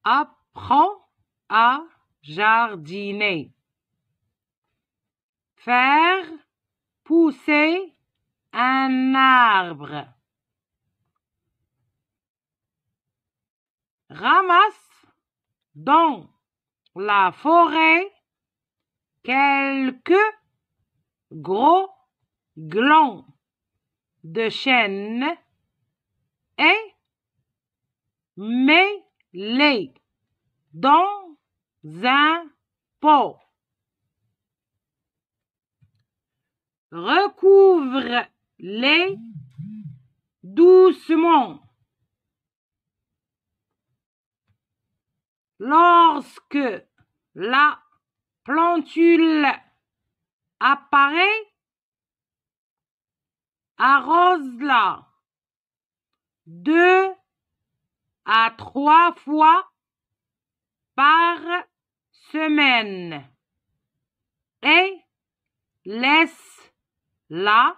Apprends à jardiner. Faire pousser un arbre. Ramasse dans la forêt quelques gros glands de chêne et mets-les dans un pot. Recouvre-les doucement. Lorsque la plantule apparaît, arrose-la 2 à 3 fois par semaine et laisse-la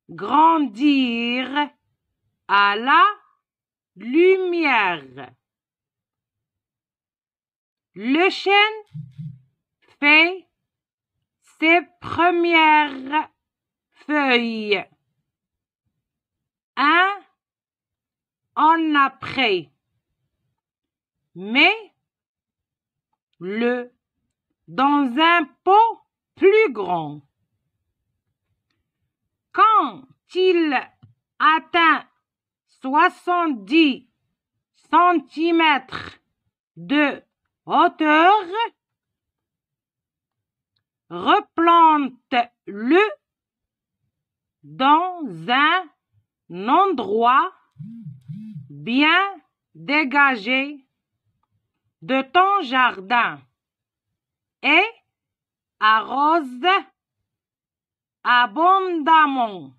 grandir à la lumière. Le chêne fait ses premières feuilles un an après, mais dans un pot plus grand. Quand il atteint 70 centimètres de hauteur, replante-le dans un endroit bien dégagé de ton jardin et arrose abondamment.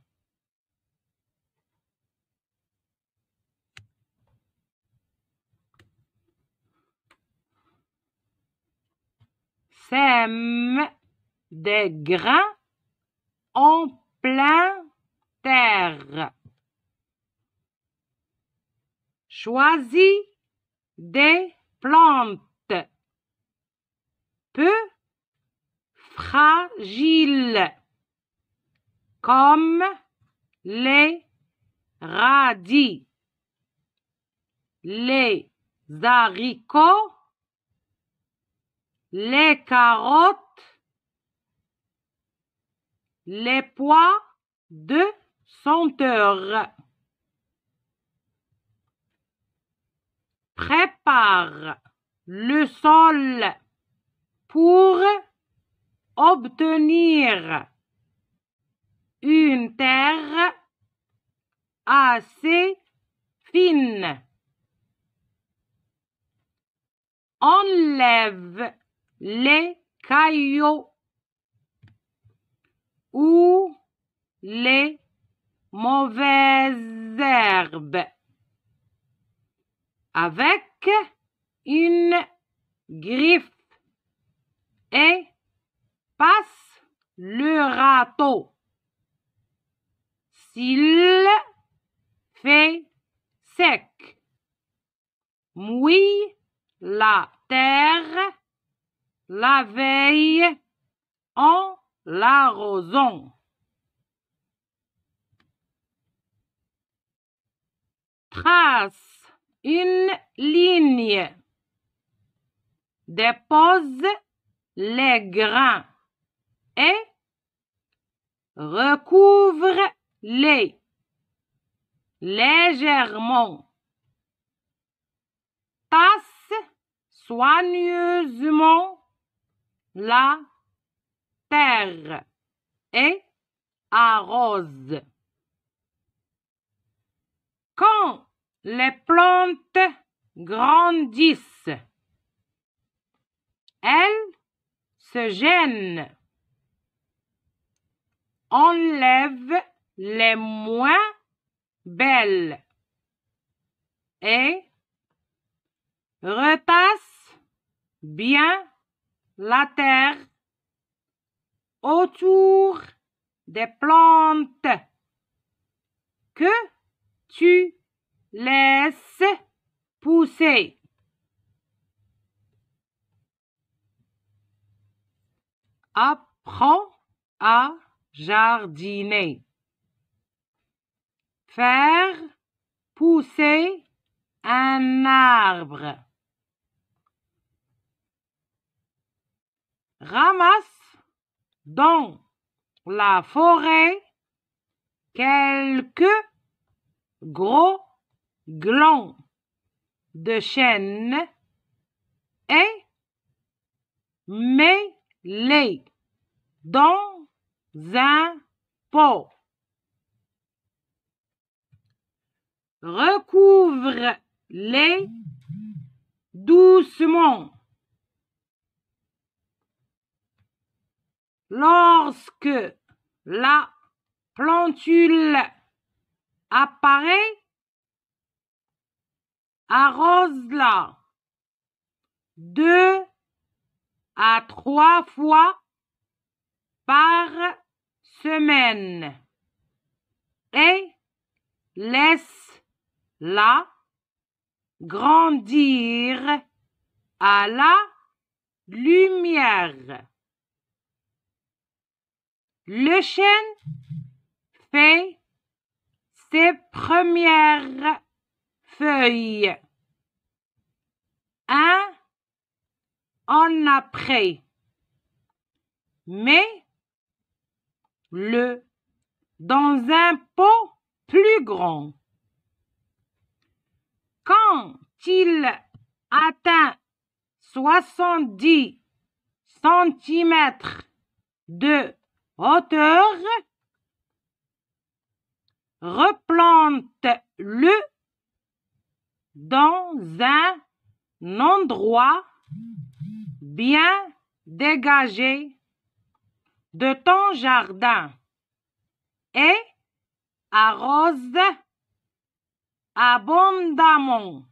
Sème des grains en pleine terre. Choisis des plantes peu fragiles comme les radis, les haricots, les carottes, les pois de senteur. Prépare le sol pour obtenir une terre assez fine. Enlève les cailloux ou les mauvaises herbes avec une griffe et passe le râteau. S'il fait sec, mouille la terre la veille en l'arrosant. Trace une ligne. Dépose les grains et recouvre-les légèrement. Tasse soigneusement la terre et arrose. Quand les plantes grandissent, elles se gênent. Enlève les moins belles et retasse bien la terre autour des plantes que tu laisses pousser. Apprends à jardiner. Faire pousser un arbre. Ramasse dans la forêt quelques gros glands de chêne et mets-les dans un pot. Recouvre-les doucement. Lorsque la plantule apparaît, arrose-la 2 à 3 fois par semaine et laisse-la grandir à la lumière. Le chêne fait ses premières feuilles un an après, mais dans un pot plus grand. Quand il atteint 70 centimètres de hauteur, replante-le dans un endroit bien dégagé de ton jardin et arrose abondamment.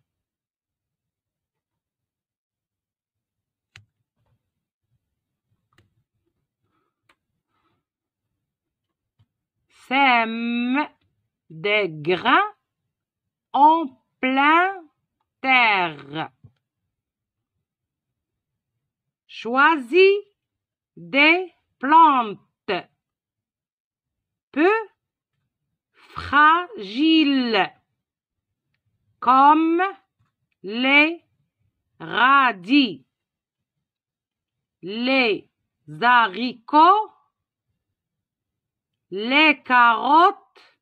Sème des grains en pleine terre. Choisis des plantes peu fragiles comme les radis, les haricots, les carottes,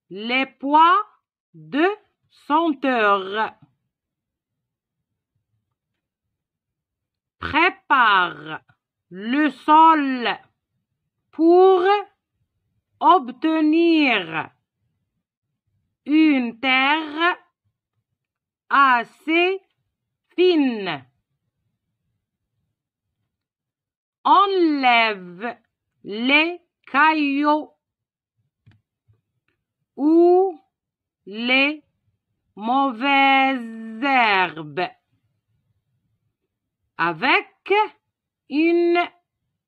les pois de senteur. Prépare le sol pour obtenir une terre assez fine. Enlève les cailloux ou les mauvaises herbes avec une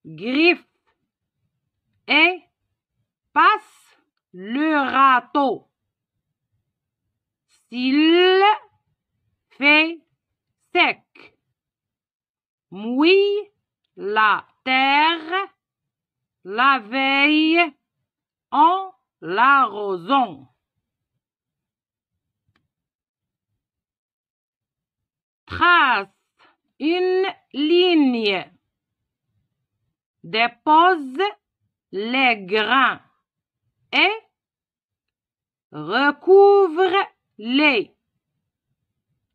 griffe et passe le râteau. S'il fait sec, mouille la terre la veille en l'arrosant. Trace une ligne. Dépose les grains et recouvre-les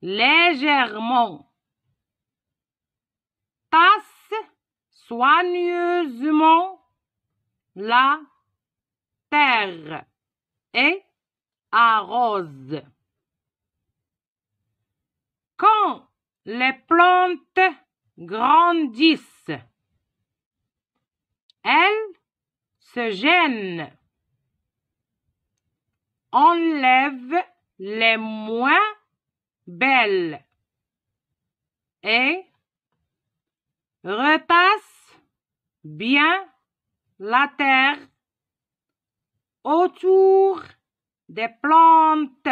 légèrement. Tasse soigneusement la terre et arrose. Quand les plantes grandissent, elles se gênent. Enlève les moins belles et retasse bien la terre autour des plantes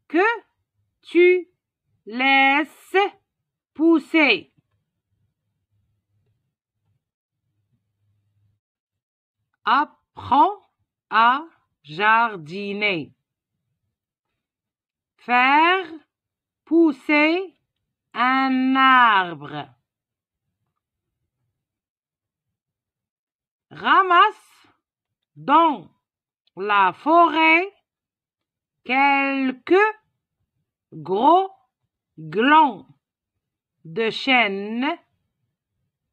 que tu laisses pousser. Apprends à jardiner. Faire pousser un arbre. Ramasse dans la forêt quelques gros glands de chêne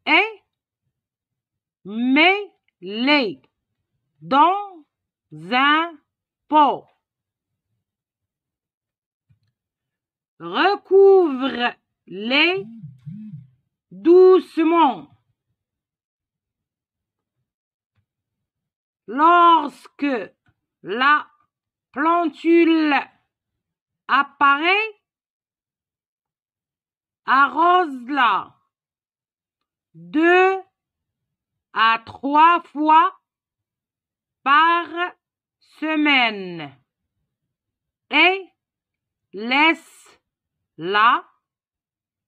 et mets-les dans un pot. Recouvre-les doucement. Lorsque la plantule apparaît, arrose-la 2 à 3 fois par semaine et laisse-la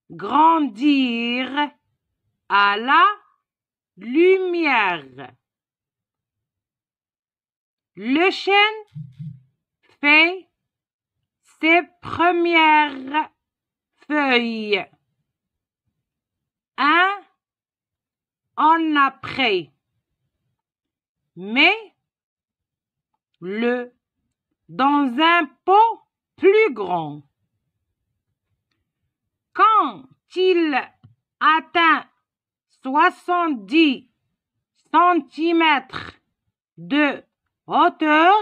grandir à la lumière. Le chêne fait ses premières feuilles un an après, mais dans un pot plus grand. Quand il atteint 70 centimètres de hauteur,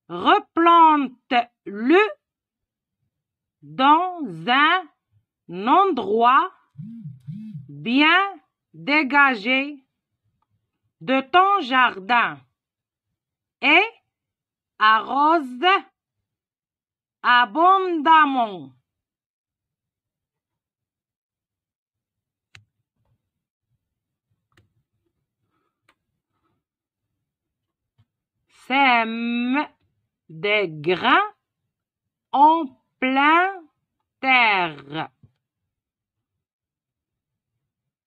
replante-le dans un endroit bien dégagé de ton jardin et arrose abondamment. Sème des grains en pleine terre.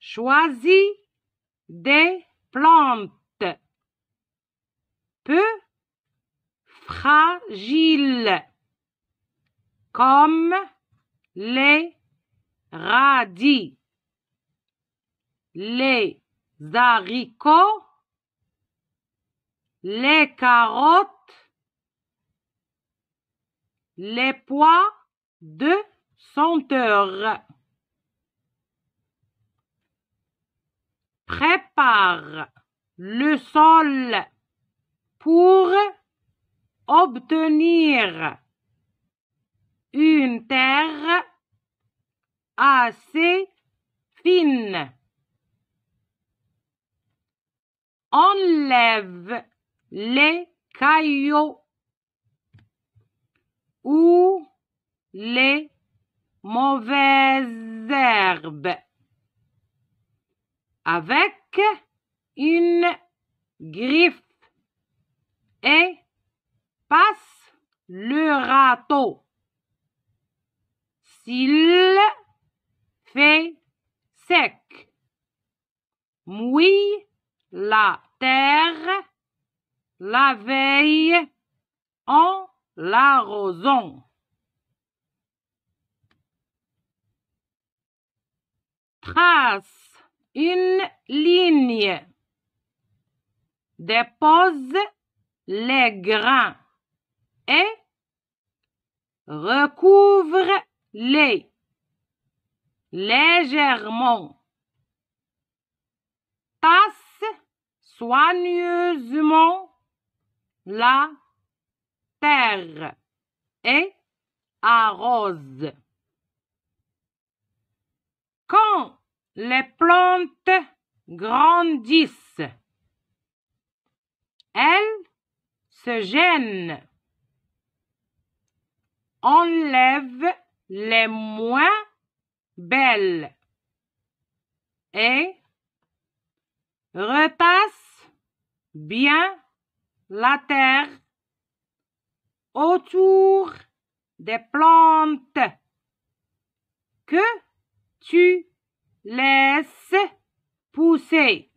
Choisis des plantes peu fragiles comme les radis, les haricots, les carottes, les pois de senteur. Prépare le sol pour obtenir une terre assez fine. Enlève les cailloux ou les mauvaises herbes avec une griffe et passe le râteau. S'il fait sec, mouille la terre la veille en l'arrosant. Trace une ligne. Dépose les grains et recouvre-les légèrement. Tasse soigneusement la terre et arrose. Quand les plantes grandissent, elles se gênent. Enlève les moins belles et retasse bien la terre autour des plantes que tu laisses pousser.